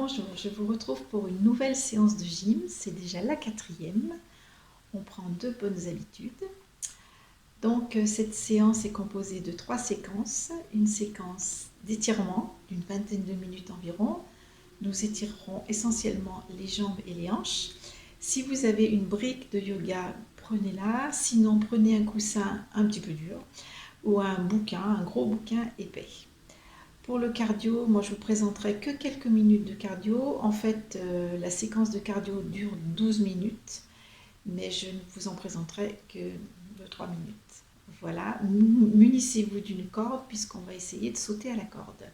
Bonjour, je vous retrouve pour une nouvelle séance de gym. C'est déjà la 4e. On prend 2 bonnes habitudes. Donc cette séance est composée de 3 séquences. Une séquence d'étirement d'une vingtaine de minutes environ. Nous étirerons essentiellement les jambes et les hanches. Si vous avez une brique de yoga, prenez-la. Sinon, prenez un coussin un petit peu dur ou un bouquin, un gros bouquin épais. Pour le cardio, moi je vous présenterai que quelques minutes de cardio. En fait, la séquence de cardio dure 12 minutes, mais je ne vous en présenterai que 2-3 minutes. Voilà, munissez-vous d'une corde puisqu'on va essayer de sauter à la corde.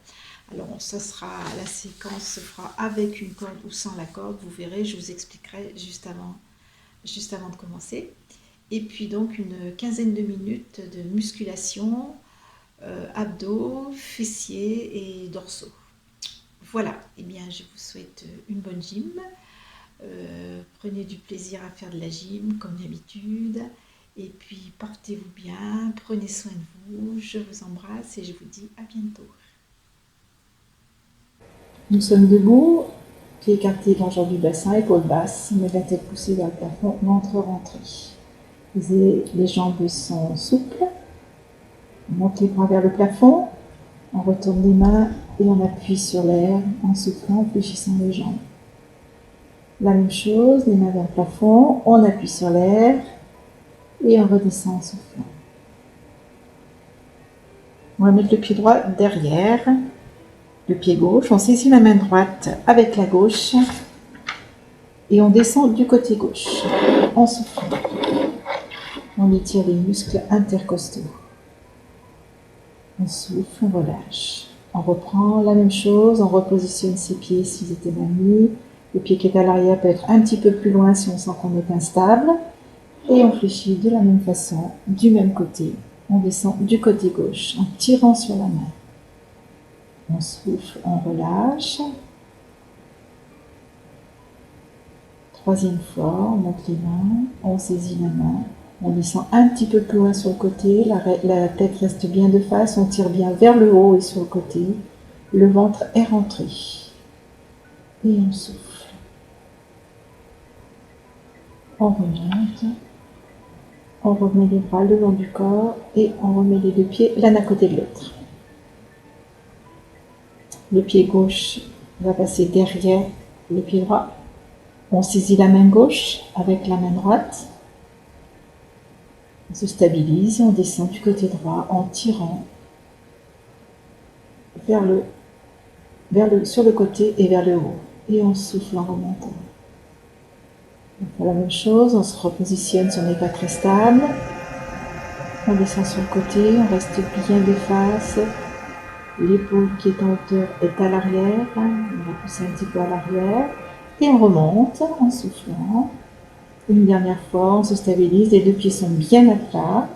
Alors, la séquence se fera avec une corde ou sans la corde. Vous verrez, je vous expliquerai juste avant de commencer. Et puis donc une quinzaine de minutes de musculation. Abdos, fessiers et dorsaux. Voilà, eh bien je vous souhaite une bonne gym. Prenez du plaisir à faire de la gym comme d'habitude. Et puis portez-vous bien, prenez soin de vous. Je vous embrasse et je vous dis à bientôt. Nous sommes debout, pieds écartés, largeur du bassin, épaules basses, mais la tête poussée vers le plafond, ventre rentré. Les jambes sont souples. On monte les bras vers le plafond, on retourne les mains et on appuie sur l'air en soufflant, en fléchissant les jambes. La même chose, les mains vers le plafond, on appuie sur l'air et on redescend en soufflant. On va mettre le pied droit derrière, le pied gauche, on saisit la main droite avec la gauche et on descend du côté gauche en soufflant. On étire les muscles intercostaux. On souffle, on relâche. On reprend la même chose, on repositionne ses pieds s'ils étaient mal mis. Le pied qui est à l'arrière peut être un petit peu plus loin si on sent qu'on est instable. Et on fléchit de la même façon, du même côté. On descend du côté gauche en tirant sur la main. On souffle, on relâche. Troisième fois, on monte les mains, on saisit la main. On descend un petit peu plus loin sur le côté, la tête reste bien de face, on tire bien vers le haut et sur le côté. Le ventre est rentré. Et on souffle. On remonte. On remet les bras le long du corps et on remet les 2 pieds l'un à côté de l'autre. Le pied gauche va passer derrière le pied droit. On saisit la main gauche avec la main droite. On se stabilise, on descend du côté droit en tirant sur le côté et vers le haut. Et on souffle en remontant. On fait la même chose, on se repositionne si on n'est pas très stable. On descend sur le côté, on reste bien de face. L'épaule qui est en hauteur est à l'arrière. On va pousser un petit peu à l'arrière. Et on remonte en soufflant. Une dernière fois, on se stabilise, les 2 pieds sont bien à plat.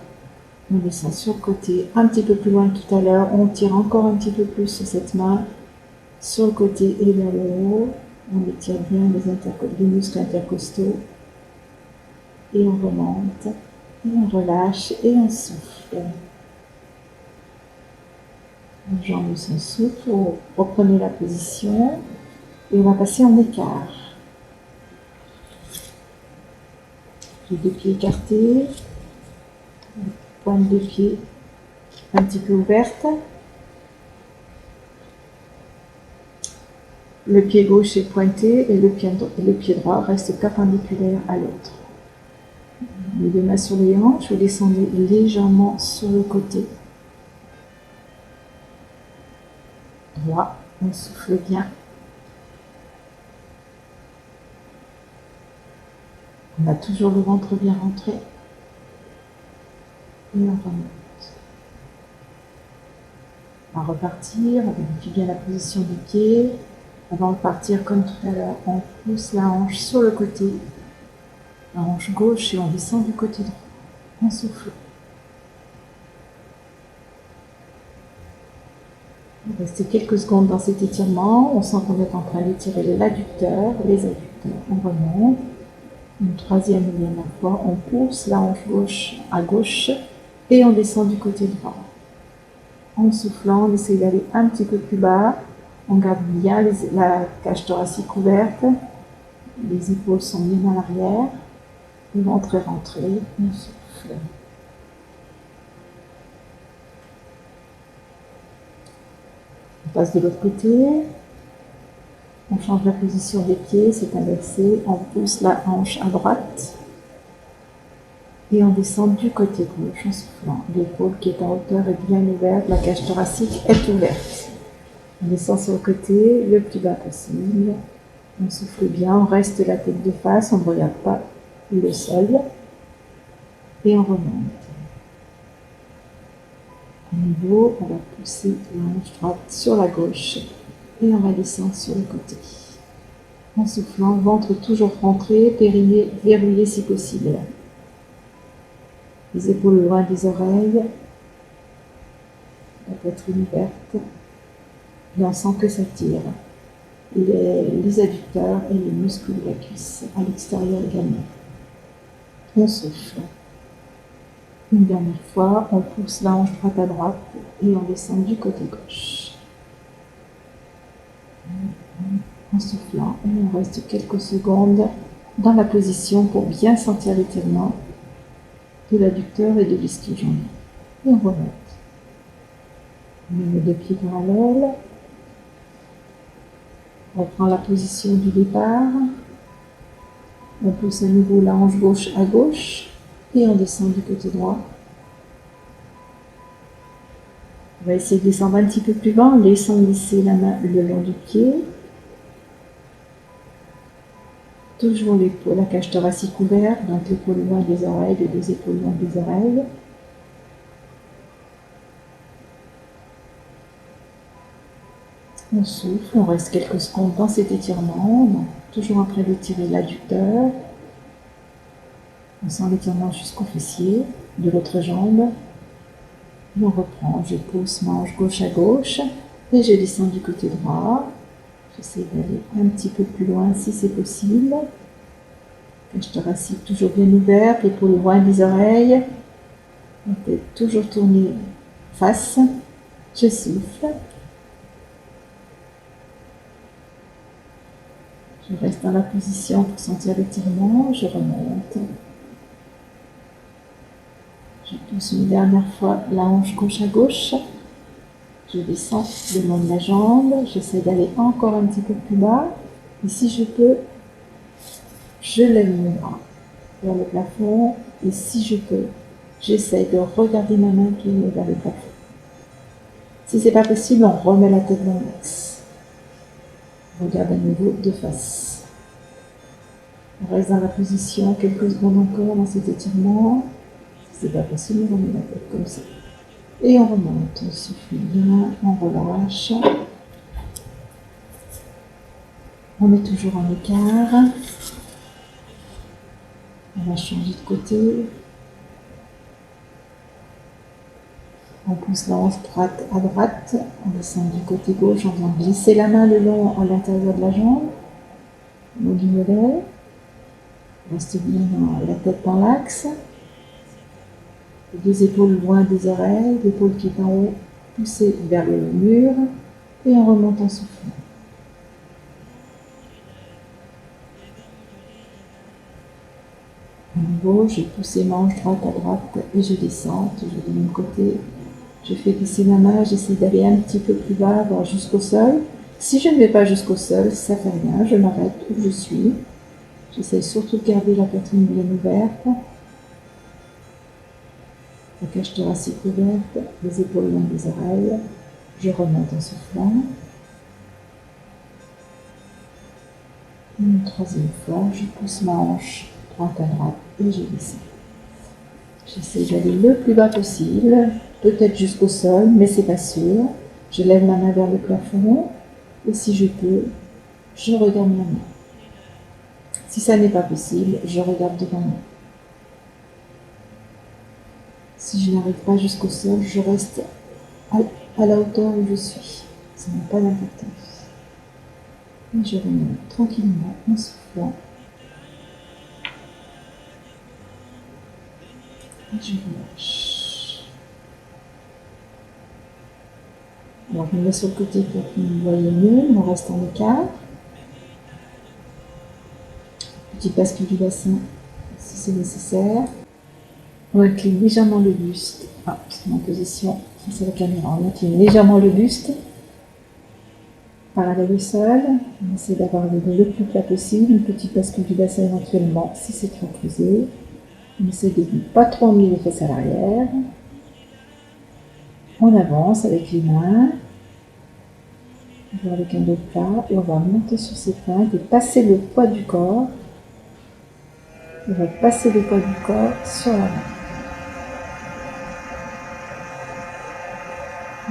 On descend sur le côté, un petit peu plus loin que tout à l'heure. On tire encore un petit peu plus sur cette main, sur le côté et vers le haut. On étire bien les muscles intercostaux. Et on remonte, et on relâche, et on souffle. Les jambes sont souples, reprenez la position, et on va passer en écart. Les 2 pieds écartés, pointe de pied un petit peu ouverte. Le pied gauche est pointé et le pied droit reste perpendiculaire à l'autre. Les 2 mains sur les hanches, vous descendez légèrement sur le côté droit. On souffle bien. On a toujours le ventre bien rentré. Et on remonte. On va repartir, on vérifie bien la position du pied. Avant de partir, comme tout à l'heure, on pousse la hanche sur le côté, la hanche gauche, et on descend du côté droit. On souffle. On va rester quelques secondes dans cet étirement. On sent qu'on est en train d'étirer l'adducteur, les adducteurs. On remonte. Une troisième et dernière fois, on pousse la hanche gauche à gauche et on descend du côté droit. En soufflant, on essaie d'aller un petit peu plus bas. On garde bien la cage thoracique ouverte, les épaules sont bien à l'arrière, le ventre est rentré, on souffle. On passe de l'autre côté, on change la position des pieds, c'est inversé, on pousse la hanche à droite et on descend du côté gauche en soufflant. L'épaule qui est en hauteur est bien ouverte, la cage thoracique est ouverte. On descend sur le côté le plus bas possible. On souffle bien, on reste la tête de face, on ne regarde pas le sol et on remonte. À nouveau, on va pousser la hanche droite sur la gauche et on va descendre sur le côté. En soufflant, ventre toujours rentré, périnée verrouillé si possible. Les épaules loin des oreilles, la poitrine ouverte, et on sent que ça tire. Les adducteurs et les muscles de la cuisse, à l'extérieur également. On souffle. Une dernière fois, on pousse la hanche droite à droite et on descend du côté gauche. En soufflant, et on reste quelques secondes dans la position pour bien sentir l'étirement de l'adducteur et de l'ischio-jambier. Et on remonte. On met les deux pieds parallèles. On prend la position du départ. On pousse à nouveau la hanche gauche à gauche et on descend du côté droit. On va essayer de descendre un petit peu plus bas en laissant glisser la main le long du pied. Toujours l'épaule, la cage thoracique ouverte, donc l'épaule loin des oreilles, les deux épaules loin des oreilles. On souffle, on reste quelques secondes dans cet étirement, donc toujours en train d'étirer l'adducteur. On sent l'étirement jusqu'au fessier de l'autre jambe. Et on reprend, je pousse ma hanche gauche à gauche et je descends du côté droit. J'essaie d'aller un petit peu plus loin si c'est possible. Cage thoracique toujours bien ouverte, l'épaule loin des oreilles. La tête toujours tournée face. Je souffle. Je reste dans la position pour sentir l'étirement. Je remonte. Je pousse une dernière fois la hanche gauche à gauche. Je descends le long de la jambe. J'essaie d'aller encore un petit peu plus bas. Et si je peux, je lève mon bras vers le plafond. Et si je peux, j'essaie de regarder ma main qui est vers le plafond. Si c'est pas possible, on remet la tête dans l'axe. On regarde à nouveau de face. On reste dans la position quelques secondes encore dans cet étirement. Si c'est pas possible, on remet la tête comme ça. Et on remonte, on souffle bien, on relâche. On est toujours en écart. On va changer de côté. On pousse la hanche droite à droite. On descend du côté gauche en faisant glisser la main le long à l'intérieur de la jambe. Au long du mollet. On reste bien la tête dans l'axe. Les deux épaules loin des oreilles, l'épaule qui est en haut poussée vers le mur. Et on remonte en soufflant. À nouveau, je pousse les manches droite à droite et je descends, toujours du même côté. Je fais glisser ma main, j'essaie d'aller un petit peu plus bas, voire jusqu'au sol. Si je ne vais pas jusqu'au sol, ça fait rien, je m'arrête où je suis. J'essaie surtout de garder la poitrine bien ouverte. La cage thoracique ouverte, les épaules loin des oreilles. Je remonte en soufflant. Une troisième fois, je pousse ma hanche droite à droite et je descends. J'essaie d'aller le plus bas possible, peut-être jusqu'au sol, mais c'est pas sûr. Je lève ma main vers le plafond et si je peux, je regarde ma main. Si ça n'est pas possible, je regarde devant moi. Si je n'arrive pas jusqu'au sol, je reste à la hauteur où je suis. Ça n'a pas d'importance. Et je remonte tranquillement en soufflant. Et je relâche. Alors je me mets sur le côté pour que vous voyez mieux, on reste en écart. Petit bascule du bassin si c'est nécessaire. On incline légèrement le buste. Ah, c'est en position, ça c'est la caméra. On incline légèrement le buste. Parallèle au sol. On essaie d'avoir le dos le plus plat possible. Une petite bascule du bassin éventuellement si c'est trop creusé. On essaie de ne pas trop emmener les fesses à l'arrière. On avance avec les mains. Avec un dos plat. Et on va monter sur ses feintes et passer le poids du corps. On va passer le poids du corps sur la main.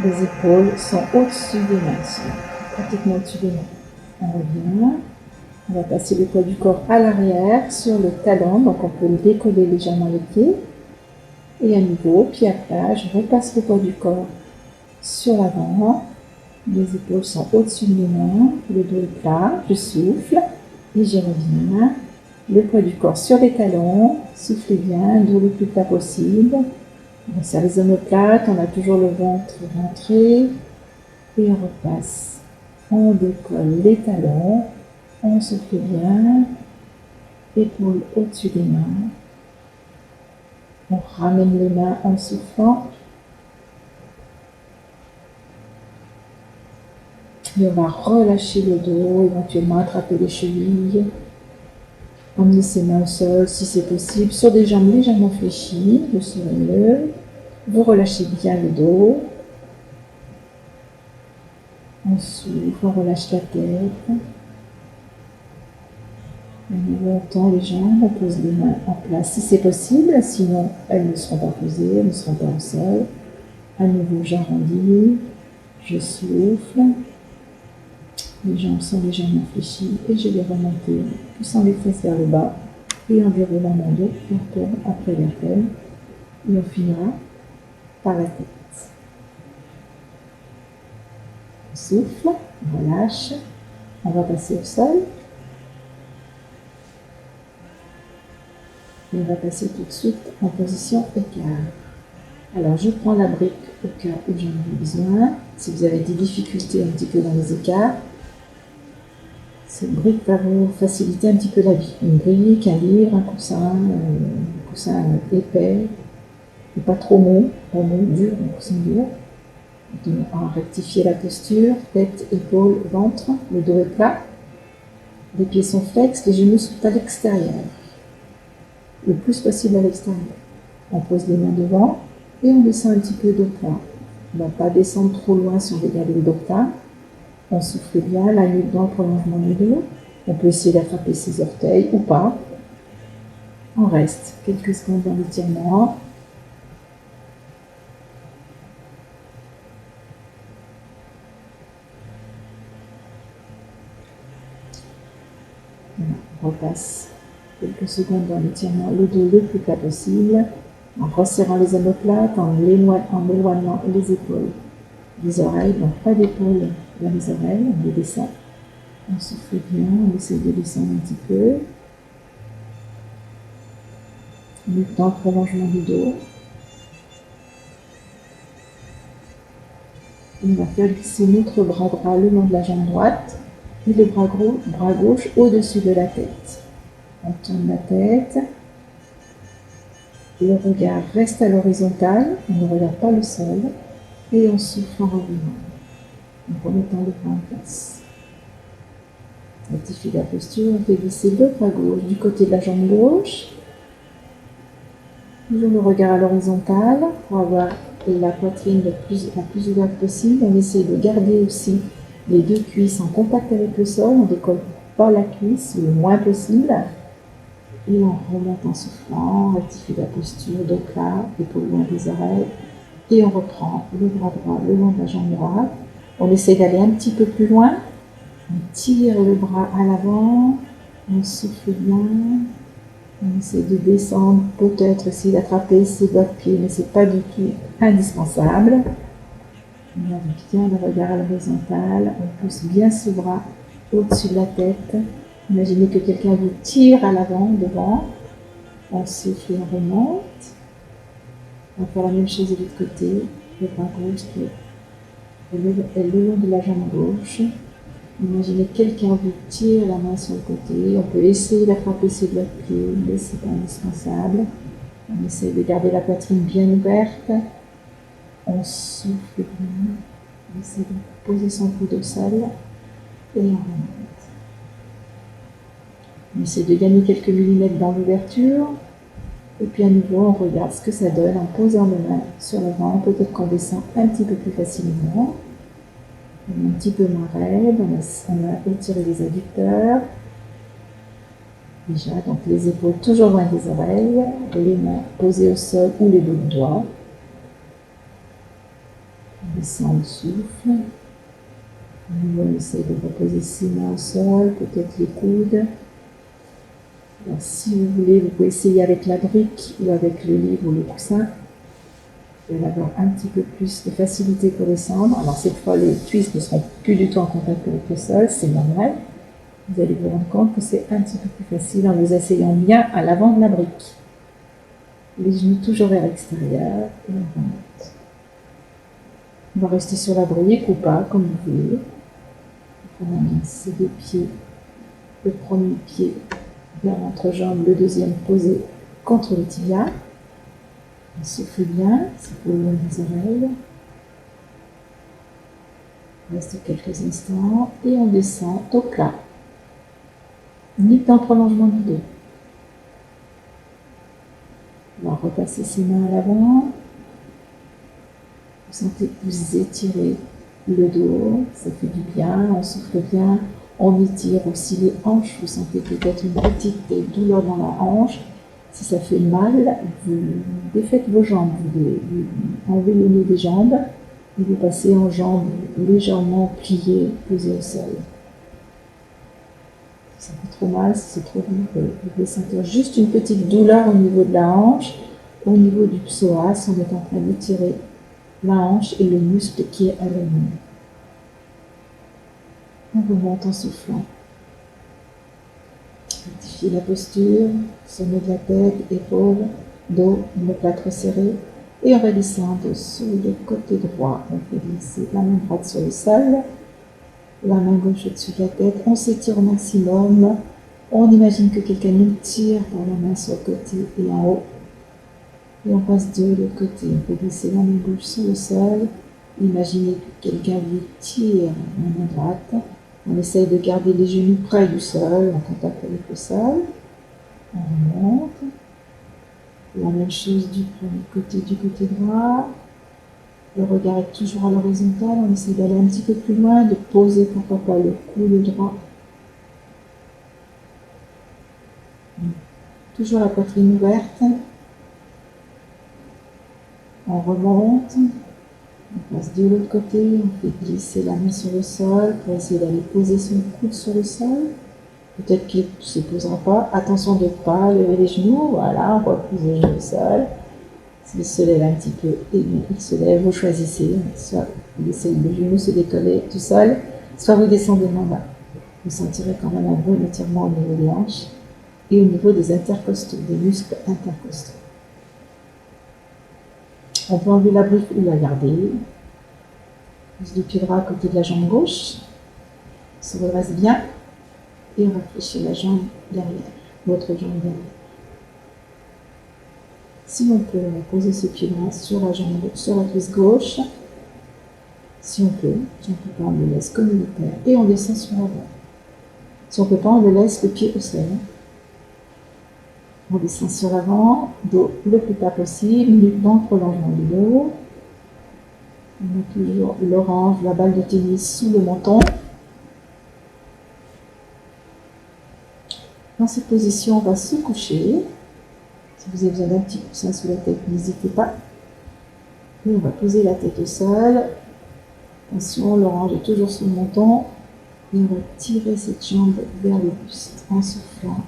Les épaules sont au-dessus des mains, pratiquement au-dessus des mains. On revient. On va passer le poids du corps à l'arrière sur le talon, donc on peut décoller légèrement les pieds. Et à nouveau, pied à plat, je repasse le poids du corps sur l'avant. Les épaules sont au-dessus de mes mains, le dos est plat, je souffle et j'y reviens. Le poids du corps sur les talons, soufflez bien, dos le plus plat possible. On serre les omoplates, on a toujours le ventre rentré et on repasse. On décolle les talons, on souffle bien, épaules au-dessus des mains. On ramène les mains en soufflant. Et on va relâcher le dos, éventuellement attraper les chevilles. Emmener ses mains au sol si c'est possible, sur des jambes légèrement fléchies, le sourire. Vous relâchez bien le dos. On souffle, on relâche la tête. On tend les jambes, on pose les mains en place si c'est possible, sinon elles ne seront pas posées, elles ne seront pas au sol. À nouveau, j'arrondis, je souffle. Les jambes sont légèrement fléchies et je vais remonter, poussant les fesses vers le bas et en déroulant mon dos, vertèbre après vertèbre. Et on finira par la tête. On souffle, on relâche, on va passer au sol. Et on va passer tout de suite en position écart. Alors je prends la brique au cas où j'en ai besoin. Si vous avez des difficultés un petit peu dans les écarts, cette brique va vous faciliter un petit peu la vie. Une brique, un livre, un coussin épais, et pas trop mou, pas mou, dur, un coussin dur. On va rectifier la posture, tête, épaules, ventre, le dos est plat, les pieds sont flex, les genoux sont à l'extérieur, le plus possible à l'extérieur. On pose les mains devant et on descend un petit peu dos plat. On ne va pas descendre trop loin si on veut garder le dos plat. On souffle bien, la nuque dans le prolongement du dos. On peut essayer d'attraper ses orteils ou pas. On reste quelques secondes dans l'étirement. On repasse quelques secondes dans l'étirement, le dos le plus plat possible, en resserrant les omoplates, en éloignant les épaules des oreilles, donc pas d'épaules dans les oreilles, on les descend. On souffle bien, on essaie de descendre un petit peu. Nuque dans le prolongement du dos. On va faire glisser notre bras droit le long de la jambe droite et le bras gauche au-dessus de la tête. On tourne la tête. Le regard reste à l'horizontale, on ne regarde pas le sol et on souffle en revenant, en remettant le bras en place. On rectifie la posture, on fait glisser le bras gauche du côté de la jambe gauche. Toujours le regard à l'horizontale pour avoir la poitrine la plus ouverte possible. On essaie de garder aussi les deux cuisses en contact avec le sol. On ne décolle pas la cuisse le moins possible. Et on remonte en soufflant, on rectifie la posture, dos plat, épaules loin des oreilles. Et on reprend le bras droit le long de la jambe droite. On essaie d'aller un petit peu plus loin. On tire le bras à l'avant. On souffle bien. On essaie de descendre, peut-être essayer d'attraper ses doigts de pied, mais ce n'est pas du tout indispensable. On garde bien le regard à l'horizontale, on pousse bien ce bras au-dessus de la tête. Imaginez que quelqu'un vous tire à l'avant, devant. On souffle et on remonte. On va faire la même chose de l'autre côté, le bras gauche, Et le long de la jambe gauche, imaginez quelqu'un vous tire la main sur le côté. On peut essayer d'attraper ses doigts de pied, mais ce n'est pas indispensable. On essaie de garder la poitrine bien ouverte. On souffle bien. On essaie de poser son coude au sol et on remonte. On essaie de gagner quelques millimètres dans l'ouverture. Et puis à nouveau, on regarde ce que ça donne en posant les mains sur le ventre. Peut-être qu'on descend un petit peu plus facilement. On est un petit peu moins raide. On a étiré les adducteurs. Déjà, donc les épaules toujours loin des oreilles. Les mains posées au sol ou les bouts de doigts. On descend le souffle. À nouveau, on essaie de reposer ses mains au sol, peut-être les coudes. Alors, si vous voulez, vous pouvez essayer avec la brique ou avec le lit ou le coussin. Vous allez avoir un petit peu plus de facilité pour descendre. Alors cette fois, les cuisses ne seront plus du tout en contact avec le sol, c'est normal. Vous allez vous rendre compte que c'est un petit peu plus facile en vous asseyant bien à l'avant de la brique. Les genoux toujours vers l'extérieur et on remonte. On va rester sur la brique ou pas, comme vous voulez. On amène ces deux pieds, le premier pied vers l'entrejambe, le deuxième posé contre le tibia. On souffle bien, c'est pour le long des oreilles. On reste quelques instants et on descend au plat. Ni dans le prolongement du dos. On va repasser ses mains à l'avant. Vous sentez que vous étirez le dos, ça fait du bien, on souffle bien. On étire aussi les hanches, vous sentez peut-être une petite douleur dans la hanche. Si ça fait mal, vous défaites vos jambes, vous enlevez le nez des jambes et vous passez en jambes légèrement pliées, posées au sol. Si ça fait trop mal, si c'est trop dur, vous pouvez sentir juste une petite douleur au niveau de la hanche, au niveau du psoas, on est en train d'étirer la hanche et le muscle qui est à l'avant. On remonte en soufflant. Rectifiez la posture, sommet de la tête, épaules, dos, le plâtre serré. Et on va descendre sous le côté droit. On fait glisser la main droite sur le sol, la main gauche au-dessus de la tête. On s'étire au maximum. On imagine que quelqu'un nous tire par la main sur le côté et en haut. Et on passe de l'autre côté. On peut glisser la main gauche sur le sol. Imaginez que quelqu'un vous tire la main droite. On essaye de garder les genoux près du sol, en contact avec le sol. On remonte. La même chose du premier côté, du côté droit. Le regard est toujours à l'horizontale. On essaie d'aller un petit peu plus loin, de poser pourquoi pas le coude droit. Toujours la poitrine ouverte. On remonte. On passe de l'autre côté, on fait glisser la main sur le sol pour essayer d'aller poser son coude sur le sol. Peut-être qu'il ne se posera pas. Attention de ne pas lever les genoux. Voilà, on repose les genoux au sol. S'il se lève un petit peu, et il se lève, vous choisissez. Soit vous laissez le genou se décoller tout seul, soit vous descendez en bas. Vous sentirez quand même un bon étirement au niveau des hanches et au niveau des intercostaux, des muscles intercostaux. On peut enlever la brique ou la garder. On se dépliera à côté de la jambe gauche. On se redresse bien et on réfléchit la jambe derrière, l'autre jambe derrière. Si on peut, on va poser ce pied-là sur la jambe gauche, sur la cuisse gauche. Si on peut pas, on le laisse comme il est et on descend sur l'avant. Si on ne peut pas, on le laisse le pied au sol. On descend sur l'avant, dos le plus bas possible, dans le prolongement du dos. On met toujours l'orange, la balle de tennis sous le menton. Dans cette position, on va se coucher. Si vous avez besoin d'un petit coussin sous la tête, n'hésitez pas. Et on va poser la tête au sol. Attention, l'orange est toujours sous le menton. Et on va tirer cette jambe vers le buste en soufflant.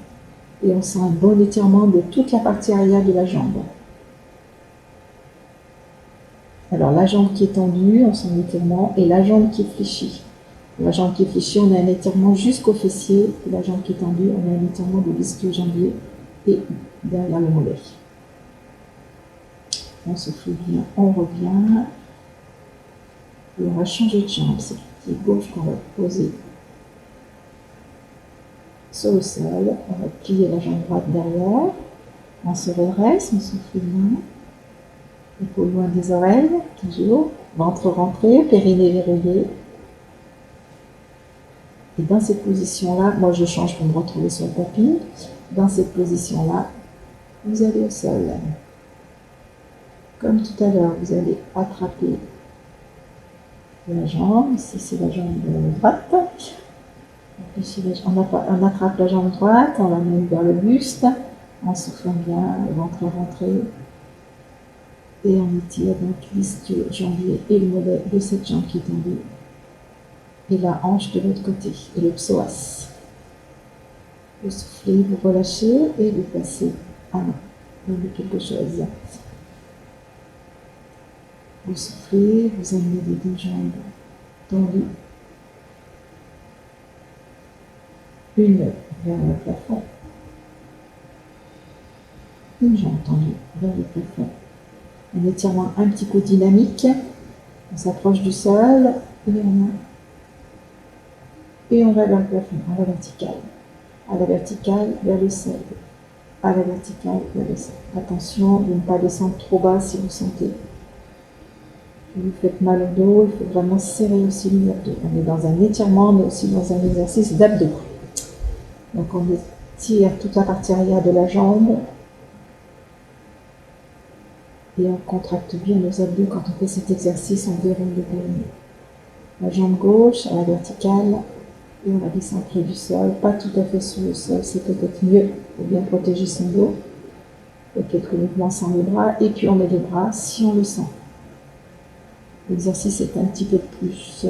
Et on sent un bon étirement de toute la partie arrière de la jambe. Alors la jambe qui est tendue, on sent l'étirement, et la jambe qui est fléchie. La jambe qui est fléchie, on a un étirement jusqu'au fessier, et la jambe qui est tendue, on a un étirement de l'ischio-jambier et derrière le mollet. On souffle bien, on revient. Et on va changer de jambe. C'est le pied gauche qu'on va poser sur le sol. On va plier la jambe droite derrière. On se redresse, on souffle bien. Épaules loin des oreilles, toujours. Ventre rentré, périnée verrouillé. Et dans cette position-là, moi je change pour me retrouver sur le tapis. Dans cette position-là, vous allez au sol. Comme tout à l'heure, vous allez attraper la jambe. Ici, c'est la jambe droite. Ici, on attrape la jambe droite, on l'amène vers le buste, en soufflant bien, le ventre rentré. Et on étire donc l'ischio-jambier et le mollet de cette jambe qui est tendue. Et la hanche de l'autre côté, et le psoas. Vous soufflez, vous relâchez et vous passez à main dans quelque chose. Vous soufflez, vous amenez les deux jambes tendues. Une vers le plafond. Une jambe tendue vers le plafond. Un étirement un petit peu dynamique. On s'approche du sol et on va vers le plafond, à la verticale. À la verticale, vers le sol. À la verticale, vers le sol. Attention de ne pas descendre trop bas si vous sentez que vous faites mal au dos. Il faut vraiment serrer aussi les abdos. On est dans un étirement, mais aussi dans un exercice d'abdos. Donc on étire toute la partie arrière de la jambe et on contracte bien nos abdos quand on fait cet exercice, on déroule le périnée. La jambe gauche à la verticale et on la descend près du sol, pas tout à fait sur le sol, c'est peut-être mieux pour bien protéger son dos. Et quelques mouvements sans les bras et puis on met les bras si on le sent. L'exercice est un petit peu plus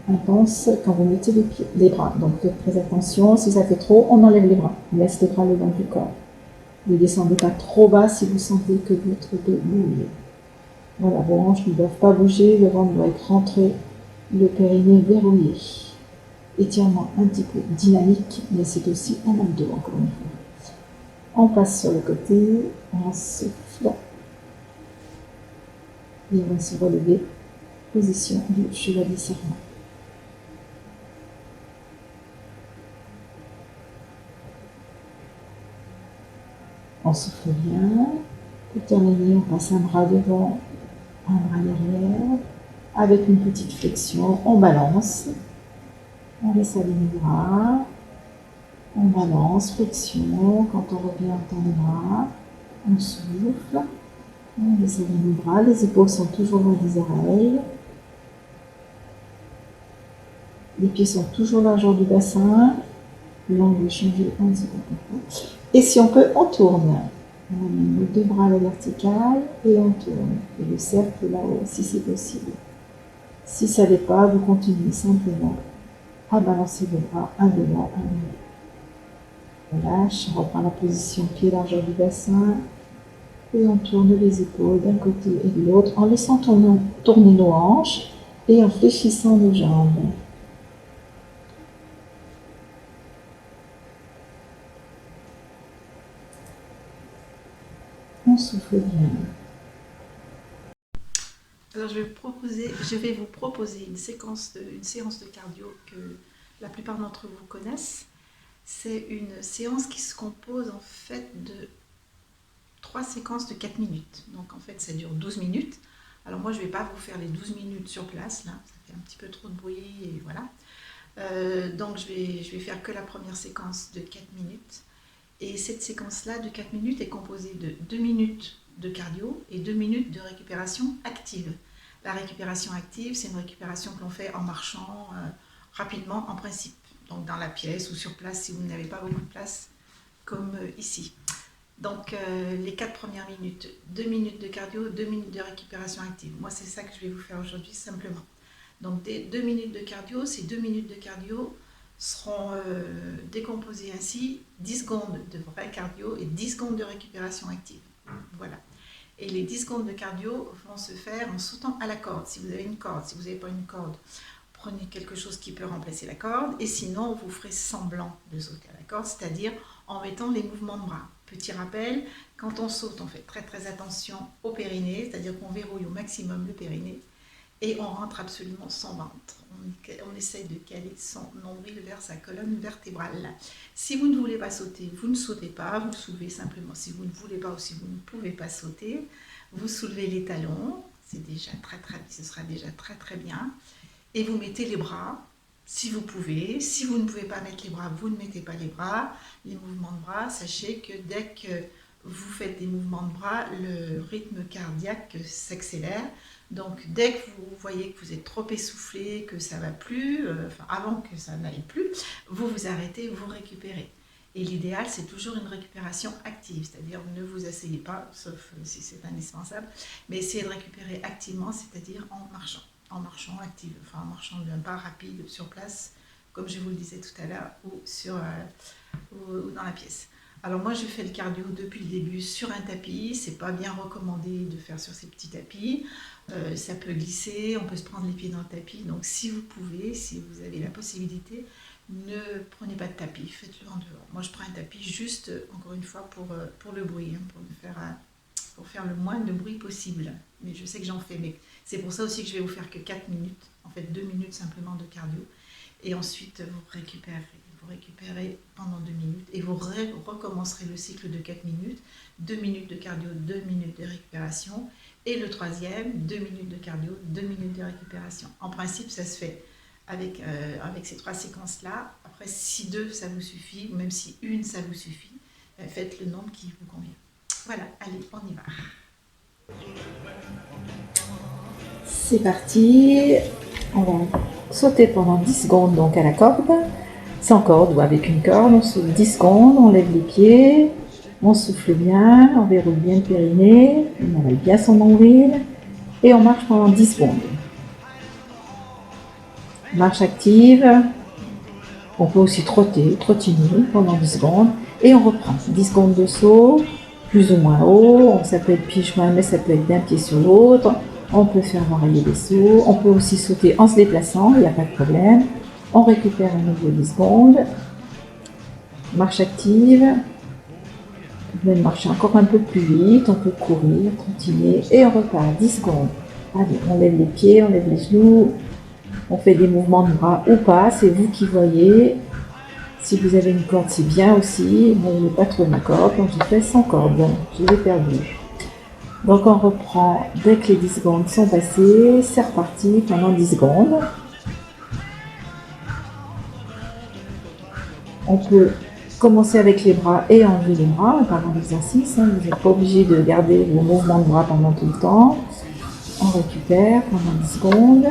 intense quand vous mettez les bras. Donc faites très attention, si ça fait trop, on enlève les bras. On laisse les bras le long du corps. Ne descendez pas trop bas si vous sentez que votre dos bouge. Voilà, vos hanches ne doivent pas bouger, le ventre doit être rentré, le périnée verrouillé. Étirement un petit peu dynamique, mais c'est aussi un abdo encore une fois. On passe sur le côté, on souffle. Et on va se relever. Position du chevalier serment. On souffle bien. Pour terminer, on passe un bras devant, un bras derrière. Avec une petite flexion, on balance. On laisse aller les bras. On balance, flexion. Quand on revient, on tend les bras. On souffle. On laisse aller les bras. Les épaules sont toujours loin des oreilles. Les pieds sont toujours largeur du bassin. L'angle changé un petit peu. Et si on peut, on tourne. On amène les deux bras à la verticale et on tourne. Et le cercle là-haut, si c'est possible. Si ça n'est pas, vous continuez simplement à balancer les bras, un devant, un derrière. On lâche, on reprend la position pied largeur du bassin. Et on tourne les épaules d'un côté et de l'autre en laissant tourner nos hanches et en fléchissant nos jambes. On souffle bien. Alors je vais vous proposer une séance de cardio que la plupart d'entre vous connaissent. C'est une séance qui se compose en fait de 3 séquences de 4 minutes. Donc en fait ça dure 12 minutes. Alors moi je ne vais pas vous faire les 12 minutes sur place, là, ça fait un petit peu trop de bruit et voilà. Donc je vais faire que la première séquence de 4 minutes. Et cette séquence-là de 4 minutes est composée de 2 minutes de cardio et 2 minutes de récupération active. La récupération active, c'est une récupération que l'on fait en marchant rapidement en principe. Donc dans la pièce ou sur place si vous n'avez pas beaucoup de place comme ici. Donc les 4 premières minutes, 2 minutes de cardio, 2 minutes de récupération active. Moi c'est ça que je vais vous faire aujourd'hui simplement. Donc des 2 minutes de cardio, ces 2 minutes de cardio seront décomposées ainsi, 10 secondes de vrai cardio et 10 secondes de récupération active. Voilà. Et les 10 secondes de cardio vont se faire en sautant à la corde. Si vous avez une corde, si vous n'avez pas une corde, prenez quelque chose qui peut remplacer la corde. Et sinon, vous ferez semblant de sauter à la corde, c'est-à-dire en mettant les mouvements de bras. Petit rappel, quand on saute, on fait très très attention au périnée, c'est-à-dire qu'on verrouille au maximum le périnée. et on rentre absolument son ventre. On essaye de caler son nombril vers sa colonne vertébrale. Si vous ne voulez pas sauter, vous ne sautez pas, vous soulevez simplement. Si vous ne voulez pas ou si vous ne pouvez pas sauter, vous soulevez les talons, ce sera déjà très bien, et vous mettez les bras, si vous pouvez. Si vous ne pouvez pas mettre les bras, vous ne mettez pas les bras. Les mouvements de bras, sachez que dès que vous faites des mouvements de bras, le rythme cardiaque s'accélère. Donc dès que vous voyez que vous êtes trop essoufflé, que ça ne va plus, avant que ça n'aille plus, vous vous arrêtez, vous récupérez. Et l'idéal, c'est toujours une récupération active, c'est-à-dire ne vous asseyez pas, sauf si c'est indispensable, mais essayez de récupérer activement, c'est-à-dire en marchant active, en marchant d'un pas rapide sur place, comme je vous le disais tout à l'heure, ou dans la pièce. Alors moi, je fais le cardio depuis le début sur un tapis. C'est pas bien recommandé de faire sur ces petits tapis. Ça peut glisser, on peut se prendre les pieds dans le tapis. Donc si vous pouvez, si vous avez la possibilité, ne prenez pas de tapis, faites-le en dehors. Moi, je prends un tapis juste, encore une fois, pour le bruit, pour faire le moins de bruit possible. Mais je sais que j'en fais, mais c'est pour ça aussi que je vais vous faire que 4 minutes, en fait 2 minutes simplement de cardio. Et ensuite, vous récupérez pendant 2 minutes et vous recommencerez le cycle de 4 minutes, 2 minutes de cardio, 2 minutes de récupération. Et le troisième, 2 minutes de cardio, 2 minutes de récupération. En principe, ça se fait avec ces 3 séquences-là. Après, si 2, ça vous suffit, ou même si 1, ça vous suffit, faites le nombre qui vous convient. Voilà, allez, on y va. C'est parti. On va sauter pendant 10 secondes donc à la corde. Sans corde ou avec une corde, on saute 10 secondes, on lève les pieds, on souffle bien, on verrouille bien le périnée, on avale bien son nombril et on marche pendant 10 secondes. Marche active, on peut aussi trottiner pendant 10 secondes et on reprend 10 secondes de saut, plus ou moins haut, ça peut être pieds-joints mais ça peut être d'un pied sur l'autre, on peut faire varier les sauts, on peut aussi sauter en se déplaçant, il n'y a pas de problème. On récupère à nouveau 10 secondes, marche active, on peut même marcher encore un peu plus vite, on peut courir, trottiner et on repart 10 secondes. Allez, on lève les pieds, on lève les genoux, on fait des mouvements de bras ou pas, c'est vous qui voyez. Si vous avez une corde, c'est bien aussi. Moi, je n'ai pas trouvé ma corde, donc j'ai fait sans corde, je l'ai perdue. Donc on reprend dès que les 10 secondes sont passées, c'est reparti pendant 10 secondes. On peut commencer avec les bras et enlever les bras pendant l'exercice. Vous n'êtes pas obligé de garder vos mouvements de bras pendant tout le temps. On récupère pendant 10 secondes.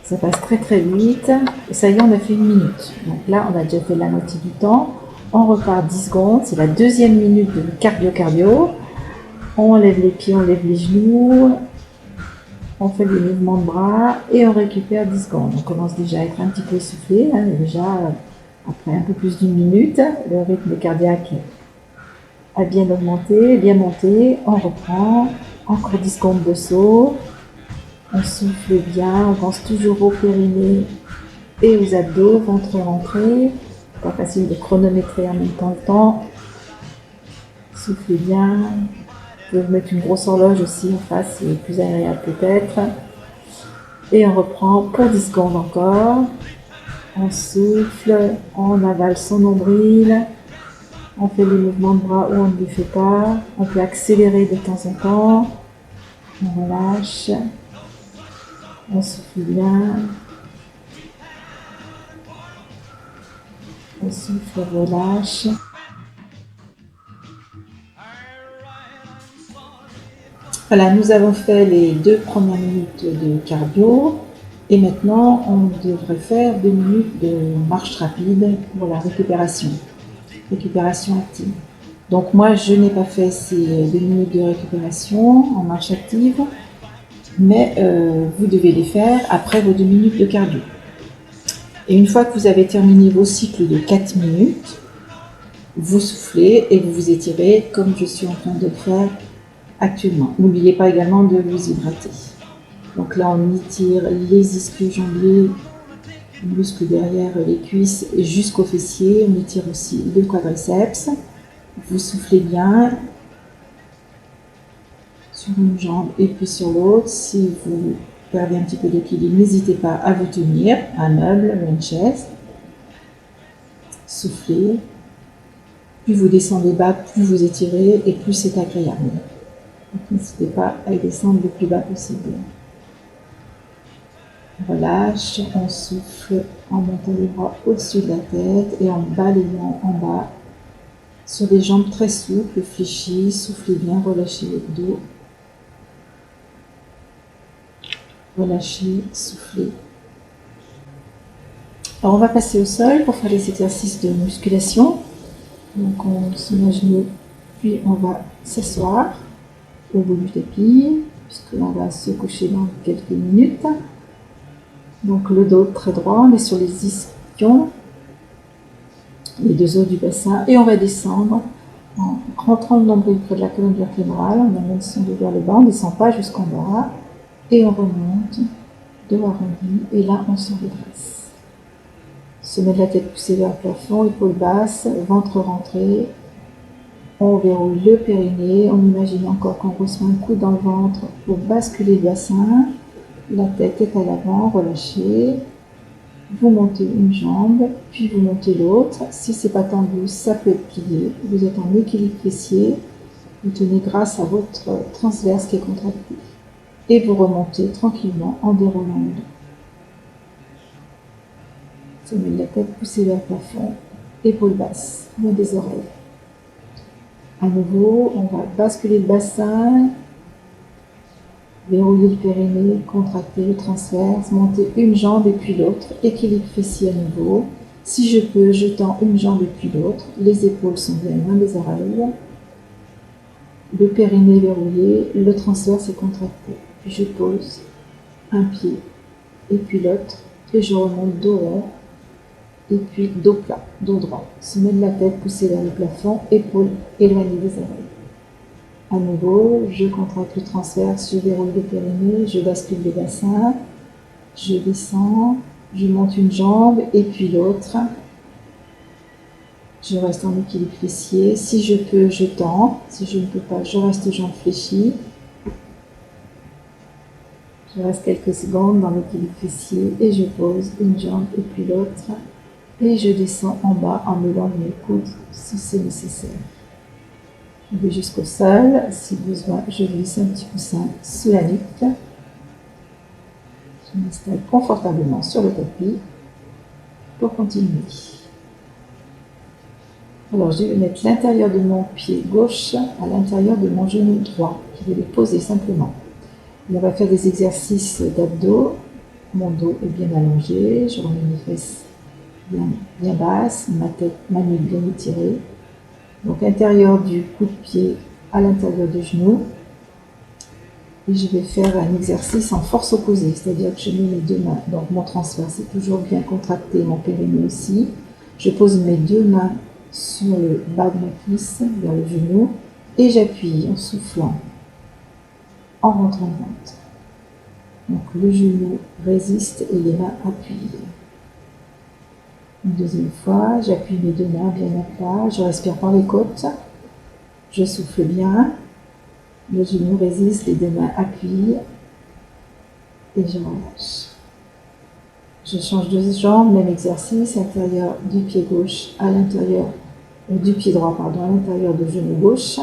Ça passe très vite. Et ça y est, on a fait 1 minute. Donc là, on a déjà fait la moitié du temps. On repart 10 secondes. C'est la deuxième minute de cardio. On lève les pieds, on lève les genoux. On fait des mouvements de bras et on récupère 10 secondes. On commence déjà à être un petit peu essoufflé. Déjà, après un peu plus d'1 minute, le rythme cardiaque a bien augmenté, bien monté. On reprend. Encore 10 secondes de saut. On souffle bien, on pense toujours au périnée et aux abdos, ventre-rentrée. Pas facile de chronométrer en même temps le temps. Soufflez bien. Vous pouvez mettre une grosse horloge aussi en face, c'est plus agréable peut-être. Et on reprend pour 10 secondes encore. On souffle, on avale son nombril. On fait les mouvements de bras ou on ne les fait pas. On peut accélérer de temps en temps. On relâche. On souffle bien. On souffle, relâche. Voilà, nous avons fait les 2 premières minutes de cardio et maintenant on devrait faire 2 minutes de marche rapide pour la récupération active. Donc moi je n'ai pas fait ces 2 minutes de récupération en marche active, mais vous devez les faire après vos 2 minutes de cardio. Et une fois que vous avez terminé vos cycles de 4 minutes, vous soufflez et vous vous étirez comme je suis en train de le faire actuellement. N'oubliez pas également de vous hydrater. Donc là, on étire les ischio-jambiers, les muscles derrière les cuisses jusqu'aux fessiers. On étire aussi le quadriceps. Vous soufflez bien. sur une jambe et puis sur l'autre. Si vous perdez un petit peu d'équilibre, n'hésitez pas à vous tenir, un meuble ou une chaise. Soufflez. Plus vous descendez bas, plus vous étirez et plus c'est agréable. Donc, n'hésitez pas à descendre le plus bas possible. Relâche, on souffle en montant les bras au-dessus de la tête et en balayant en bas sur des jambes très souples, fléchies. Soufflez bien, relâchez le dos. Relâchez, soufflez. Alors on va passer au sol pour faire les exercices de musculation. Donc on se met à genoux, puis on va s'asseoir au bout du tapis, puisqu'on va se coucher dans quelques minutes. Donc le dos très droit, on est sur les ischions, les deux os du bassin, et on va descendre en rentrant le nombril près de la colonne vertébrale, on amène son dos vers le bas, on ne descend pas jusqu'en bas, et on remonte, dos arrondi, et là on se redresse. Sommet de la tête poussée vers le plafond, épaules basses, ventre rentré. On verrouille le périnée. On imagine encore qu'on reçoit un coup dans le ventre pour basculer le bassin. La tête est à l'avant, relâchez. Vous montez une jambe, puis vous montez l'autre. Si c'est pas tendu, ça peut être plié. Vous êtes en équilibre fessier. Vous tenez grâce à votre transverse qui est contracté. Et vous remontez tranquillement en déroulant le dos. Sommet de la tête poussée vers le plafond, épaules basses, loin des oreilles. À nouveau, on va basculer le bassin, verrouiller le périnée, contracter le transverse, monter une jambe et puis l'autre, équilibre fessier à nouveau. Si je peux, je tends une jambe et puis l'autre, les épaules sont bien loin des oreilles. Le périnée verrouillé, le transverse est contracté. Puis je pose un pied et puis l'autre, et je remonte dos rond. Et puis dos plat, dos droit, sommet de la tête poussé vers le plafond, épaules éloignées des oreilles. À nouveau, je contracte le transverse, je verrouille le périnée, je bascule le bassin, je descends, je monte une jambe et puis l'autre. Je reste en équilibre fessier. Si je peux, je tends. Si je ne peux pas, je reste jambes fléchies. Je reste quelques secondes dans l'équilibre fessier et je pose une jambe et puis l'autre. Et je descends en bas en mêlant mes coudes si c'est nécessaire. Je vais jusqu'au sol. Si besoin, je glisse un petit coussin sous la nuque. Je m'installe confortablement sur le tapis pour continuer. Alors, je vais mettre l'intérieur de mon pied gauche à l'intérieur de mon genou droit. Je vais les poser simplement. Et on va faire des exercices d'abdos. Mon dos est bien allongé. Je remets mes fesses bien basse, ma nuque bien étirée. Donc intérieur du coup de pied à l'intérieur du genou. Et je vais faire un exercice en force opposée, c'est-à-dire que je mets mes deux mains, donc mon transverse est toujours bien contracté, mon périnée aussi. Je pose mes deux mains sur le bas de ma cuisse, vers le genou, et j'appuie en soufflant, en rentrant le ventre. Donc le genou résiste et les mains appuient. Une deuxième fois, j'appuie mes deux mains bien à plat, je respire par les côtes, je souffle bien, le genou résiste, les deux mains appuient et je relâche. Je change de jambe, même exercice, intérieur du pied gauche à l'intérieur, du pied droit, pardon, à l'intérieur du genou gauche.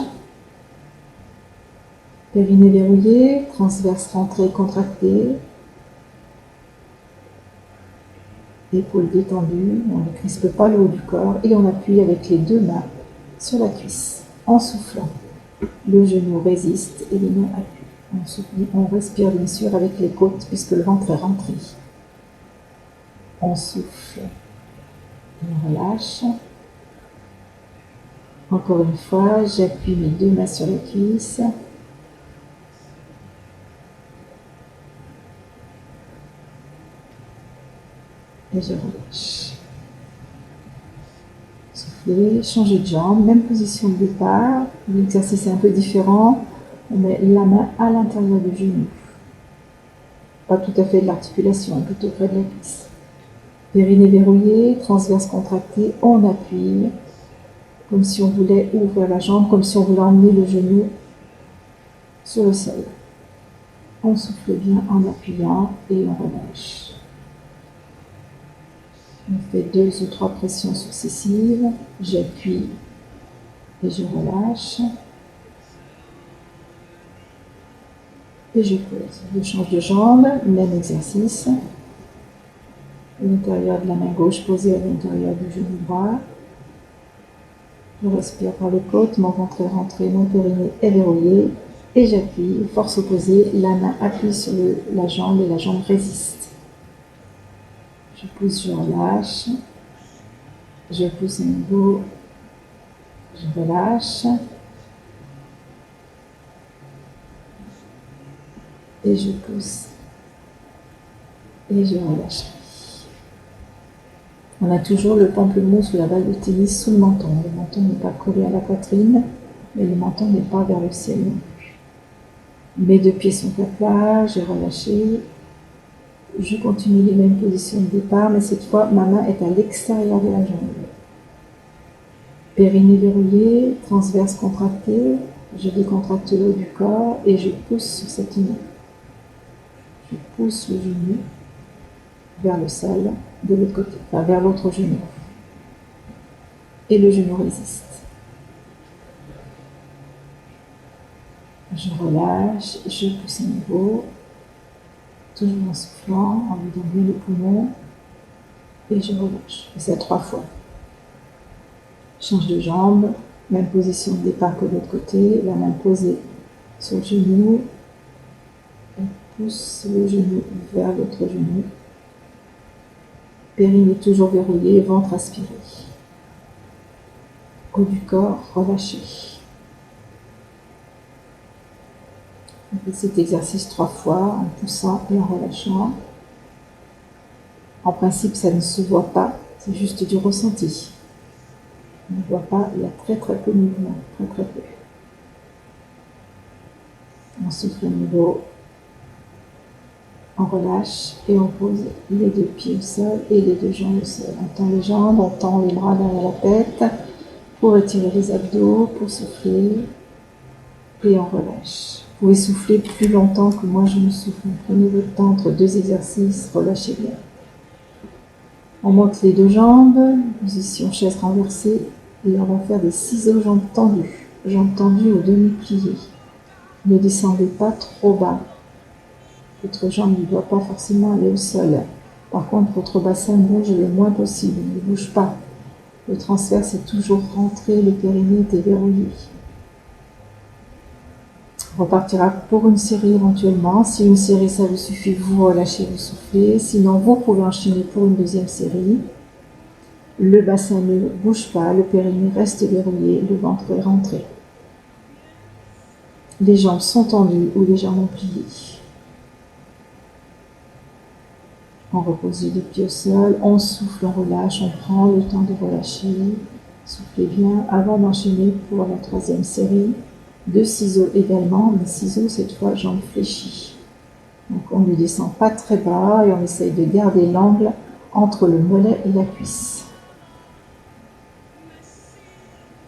Périnée verrouillé, transverse rentrée, contractée. Épaules détendues, on ne crispe pas le haut du corps et on appuie avec les deux mains sur la cuisse en soufflant. Le genou résiste et les mains appuient. On respire bien sûr avec les côtes puisque le ventre est rentré. On souffle et on relâche. Encore une fois, j'appuie mes deux mains sur la cuisse. Et je relâche. Soufflez, changez de jambe, même position de départ. L'exercice est un peu différent. On met la main à l'intérieur du genou. Pas tout à fait de l'articulation, plutôt près de la cuisse. Périnée verrouillée, transverse contracté, on appuie. Comme si on voulait ouvrir la jambe, comme si on voulait emmener le genou sur le sol. On souffle bien en appuyant et on relâche. On fait 2 ou 3 pressions successives. J'appuie et je relâche. Et je pose. Je change de jambe, même exercice. L'intérieur de la main gauche posée à l'intérieur du genou droit. Je respire par les côtes, mon ventre est rentré, mon périnée est verrouillé. Et j'appuie, force opposée, la main appuie sur la jambe et la jambe résiste. Je pousse, je relâche. Je pousse à nouveau, je relâche. Et je pousse. Et je relâche. On a toujours le pamplemousse ou la balle de tennis sous le menton. Le menton n'est pas collé à la poitrine, mais le menton n'est pas vers le ciel non plus. Mes 2 pieds sont à plat, j'ai relâché. Je continue les mêmes positions de départ, mais cette fois, ma main est à l'extérieur de la jambe. Périnée verrouillé, transverse contracté. Je décontracte le haut du corps et je pousse sur cette main. Je pousse le genou vers le sol de l'autre côté, enfin vers l'autre genou. Et le genou résiste. Je relâche, je pousse à nouveau, toujours en soufflant, en vidant bien les poumons, et je relâche. Et c'est 3 fois. Change de jambe, même position de départ que de l'autre côté, la main posée sur le genou, et pousse le genou vers l'autre genou. Périnée toujours verrouillé, ventre aspiré. Haut du corps relâché. On fait cet exercice 3 fois en poussant et en relâchant. En principe, ça ne se voit pas, c'est juste du ressenti. On ne voit pas, il y a très très peu de mouvement, très très peu. On souffle à nouveau, on relâche et on pose les 2 pieds au sol et les 2 jambes au sol. On tend les jambes, on tend les bras derrière la tête pour étirer les abdos, pour souffler et on relâche. Vous pouvez souffler plus longtemps que moi je me souffle. Prenez votre temps entre 2 exercices, relâchez bien. On monte les 2 jambes, position chaise renversée, et on va faire des ciseaux jambes tendues ou demi-pliées. Ne descendez pas trop bas. Votre jambe ne doit pas forcément aller au sol. Par contre, votre bassin bouge le moins possible, ne bouge pas. Le transverse est toujours rentré, le périnée est verrouillé. On repartira pour une série éventuellement. Si une série ça vous suffit, vous relâchez, vous soufflez. Sinon, vous pouvez enchaîner pour une 2e série. Le bassin ne bouge pas, le périnée reste verrouillé, le ventre est rentré. Les jambes sont tendues ou légèrement pliées. On repose les 2 pieds au sol, on souffle, on relâche, on prend le temps de relâcher. Soufflez bien avant d'enchaîner pour la 3e série. 2 ciseaux également, mais ciseaux cette fois jambes fléchies. Donc on ne descend pas très bas et on essaye de garder l'angle entre le mollet et la cuisse.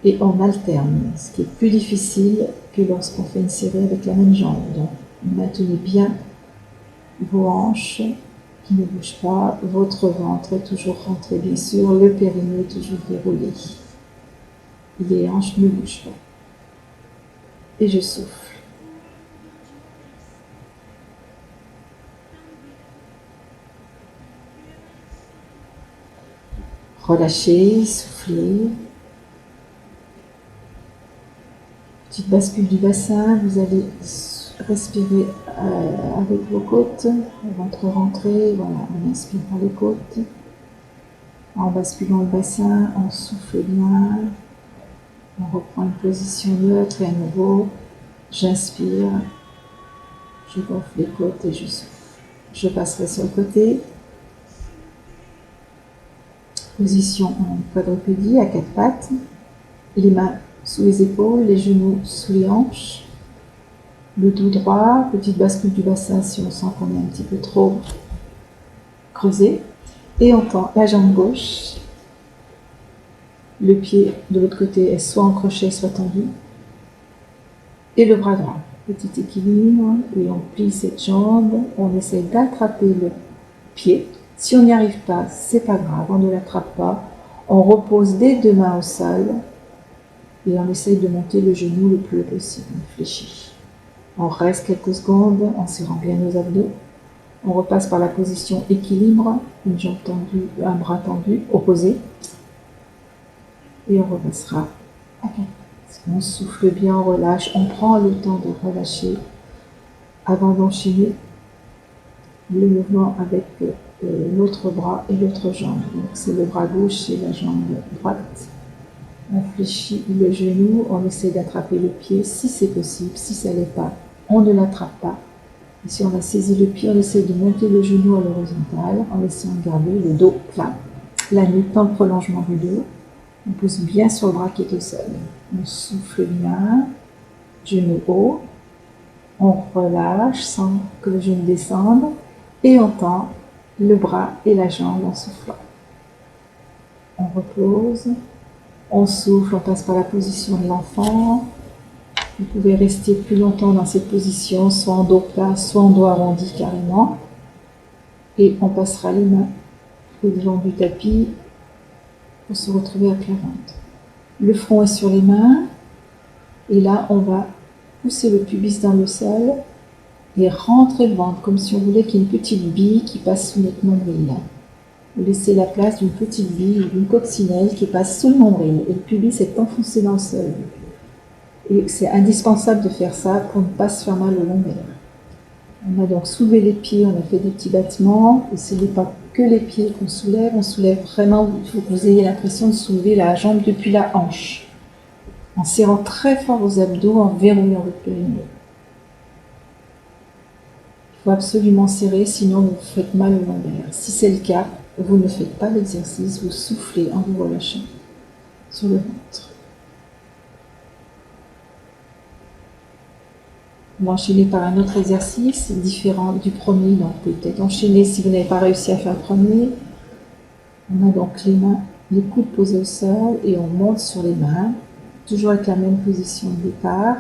Et on alterne, ce qui est plus difficile que lorsqu'on fait une série avec la même jambe. Donc maintenez bien vos hanches qui ne bougent pas, votre ventre est toujours rentré bien sûr, le périnée est toujours verrouillé. Les hanches ne bougent pas. Et je souffle. Relâchez, soufflez. Petite bascule du bassin, vous allez respirer avec vos côtes, le ventre rentré, voilà, on inspire par les côtes. En basculant le bassin, on souffle bien, on reprend une position neutre et à nouveau, j'inspire, je gonfle les côtes et je souffle. Je passerai sur le côté. Position en quadrupédie à 4 pattes, les mains sous les épaules, les genoux sous les hanches, le dos droit, petite bascule du bassin si on sent qu'on est un petit peu trop creusé, et on tend la jambe gauche, le pied de l'autre côté est soit en crochet, soit tendu, et le bras droit. Petit équilibre, et on plie cette jambe, on essaie d'attraper le pied. Si on n'y arrive pas, c'est pas grave, on ne l'attrape pas. On repose les deux mains au sol et on essaye de monter le genou le plus haut possible, on fléchit. On reste quelques secondes en serrant bien nos abdos. On repasse par la position équilibre, une jambe tendue, un bras tendu, opposé. Et on repassera. On souffle bien, on relâche, on prend le temps de relâcher avant d'enchaîner le mouvement avec l'autre bras et l'autre jambe. Donc c'est le bras gauche et la jambe droite. On fléchit le genou, on essaie d'attraper le pied si c'est possible. Si ça ne l'est pas, on ne l'attrape pas. Et si on a saisi le pied, on essaie de monter le genou à l'horizontale en essayant de garder le dos plat. La nuque dans le prolongement du dos. On pousse bien sur le bras qui est au sol. On souffle bien, genou haut. On relâche sans que le genou descende et on tend le bras et la jambe en soufflant. On repose, on souffle, on passe par la position de l'enfant. Vous pouvez rester plus longtemps dans cette position, soit en dos plat, soit en dos arrondi carrément. Et on passera les mains au devant du tapis pour se retrouver à plat ventre. Le front est sur les mains et là on va pousser le pubis dans le sol et rentrer le ventre comme si on voulait qu'il y ait une petite bille qui passe sous notre nombril. Vous laissez la place d'une petite bille ou d'une coccinelle qui passe sous le nombril et le pubis est enfoncé dans le sol. Et c'est indispensable de faire ça pour ne pas se faire mal au lombaire. On a donc soulevé les pieds, on a fait des petits battements et ce n'est pas que les pieds qu'on soulève, on soulève vraiment, il faut que vous ayez l'impression de soulever la jambe depuis la hanche en serrant très fort vos abdos, en verrouillant votre périnée. Il faut absolument serrer, sinon vous vous faites mal au lombaire. Si c'est le cas, vous ne faites pas l'exercice, vous soufflez en vous relâchant sur le ventre. On va enchaîner par un autre exercice différent du premier, donc vous pouvez peut-être enchaîner si vous n'avez pas réussi à faire le premier. On a donc les mains, les coudes posés au sol et on monte sur les mains, toujours avec la même position de départ.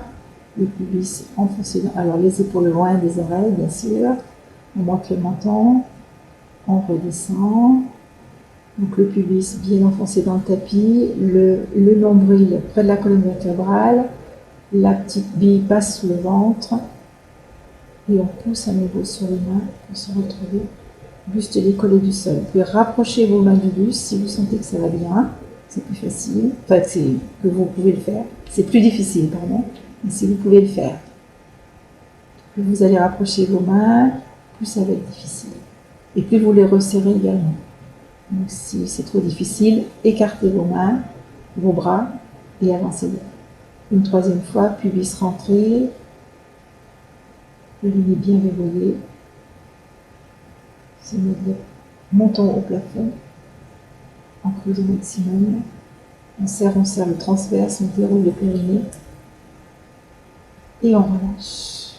Le pubis enfoncé dans, alors les épaules loin des oreilles bien sûr, on monte le menton, on redescend, donc le pubis bien enfoncé dans le tapis, le nombril près de la colonne vertébrale, la petite bille passe sous le ventre et on pousse à nouveau sur les mains pour se retrouver buste décollé du sol. Vous pouvez rapprocher vos mains du buste si vous sentez que ça va bien, c'est plus facile, enfin que vous pouvez le faire, c'est plus difficile pardon. Mais si vous pouvez le faire, plus vous allez rapprocher vos mains, plus ça va être difficile. Et plus vous les resserrez également. Donc si c'est trop difficile, écartez vos mains, vos bras et avancez-les. Une troisième fois, pubis rentré, le nez bien verrouillé. Montons au plafond, en creuse au maximum. On serre le transverse, on verrouille le périnée. Et on relâche.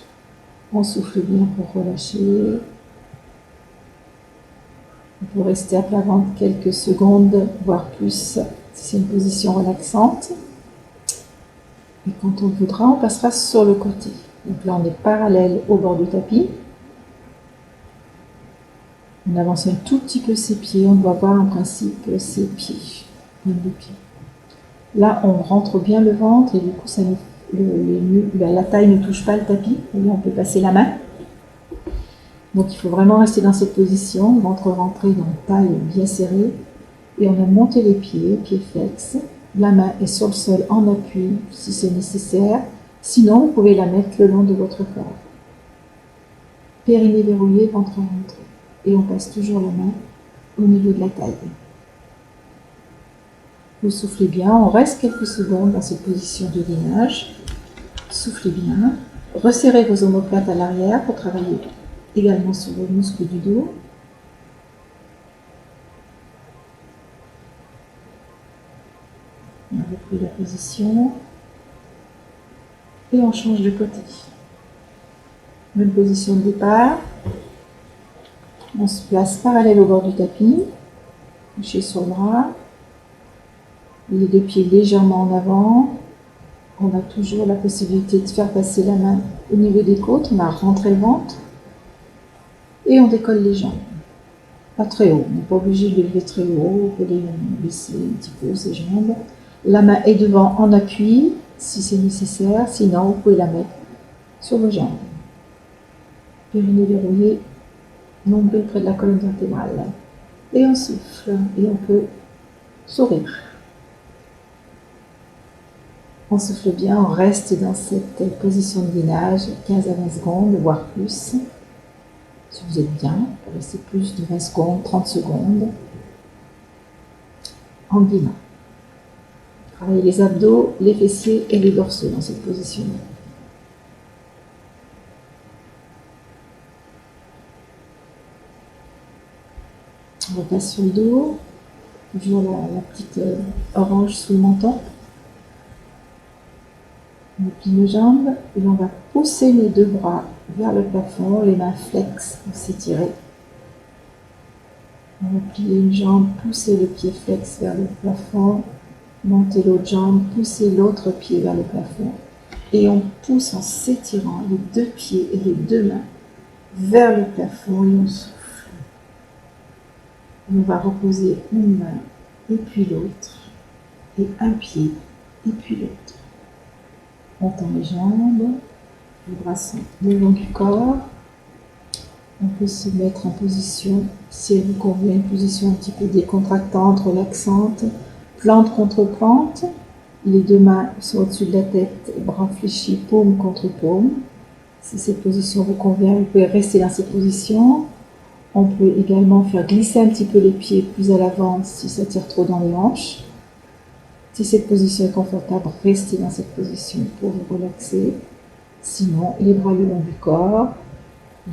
On souffle bien pour relâcher. On peut rester à plat ventre quelques secondes, voire plus, si c'est une position relaxante. Et quand on voudra, on passera sur le côté. Donc là, on est parallèle au bord du tapis. On avance un tout petit peu ses pieds. On doit voir en principe ses pieds. Là, on rentre bien le ventre et du coup, la taille ne touche pas le tapis. Et on peut passer la main. Donc il faut vraiment rester dans cette position, ventre rentré, donc taille bien serrée. Et on a monté les pieds flex. La main est sur le sol en appui si c'est nécessaire. Sinon, vous pouvez la mettre le long de votre corps. Périnée verrouillé, ventre rentré. Et on passe toujours la main au niveau de la taille. Vous soufflez bien, on reste quelques secondes dans cette position de gainage. Soufflez bien. Resserrez vos omoplates à l'arrière pour travailler également sur vos muscles du dos. On a repris la position. Et on change de côté. Même position de départ. On se place parallèle au bord du tapis. Couché sur le bras. Les deux pieds légèrement en avant. On a toujours la possibilité de faire passer la main au niveau des côtes, on a rentré le ventre et on décolle les jambes. Pas très haut, on n'est pas obligé de lever très haut, on peut les baisser un petit peu ses jambes. La main est devant en appui si c'est nécessaire, sinon vous pouvez la mettre sur vos jambes. Périnée verrouillé, nombril près de la colonne vertébrale. Et on souffle et on peut sourire. On souffle bien, on reste dans cette position de gainage 15 à 20 secondes, voire plus. Si vous êtes bien, vous pouvez rester plus de 20 secondes, 30 secondes en gainant. Travaillez les abdos, les fessiers et les dorsaux dans cette position. On repasse sur le dos, toujours la petite orange sous le menton. On plie nos jambes et on va pousser les deux bras vers le plafond, les mains flex pour s'étirer. On va plier une jambe, pousser le pied flex vers le plafond, monter l'autre jambe, pousser l'autre pied vers le plafond. Et on pousse en s'étirant les deux pieds et les deux mains vers le plafond et on souffle. On va reposer une main et puis l'autre, et un pied et puis l'autre. On tend les jambes, les bras sont le long du corps. On peut se mettre en position, si elle vous convient, une position un petit peu décontractante, relaxante, plante contre plante. Les deux mains sont au-dessus de la tête, bras fléchis, paume contre paume. Si cette position vous convient, vous pouvez rester dans cette position. On peut également faire glisser un petit peu les pieds plus à l'avant si ça tire trop dans les hanches. Si cette position est confortable, restez dans cette position pour vous relaxer. Sinon, les bras le long du corps,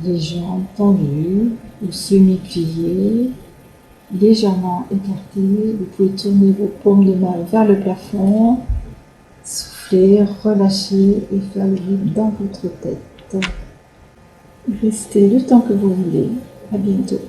les jambes tendues ou semi-pliées, légèrement écartées. Vous pouvez tourner vos paumes de main vers le plafond, souffler, relâcher et faire le vide dans votre tête. Restez le temps que vous voulez. À bientôt.